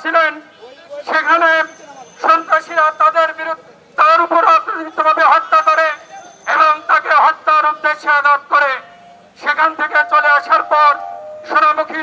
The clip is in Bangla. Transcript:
আসছিলেন, সেখানে সন্ত্রাসীরা তার উপর অপ্রতিহতভাবে হত্যা করে এবং তাকে হত্যার উদ্দেশ্যে আঘাত করে। সেখান থেকে চলে আসার পর সোনামুখী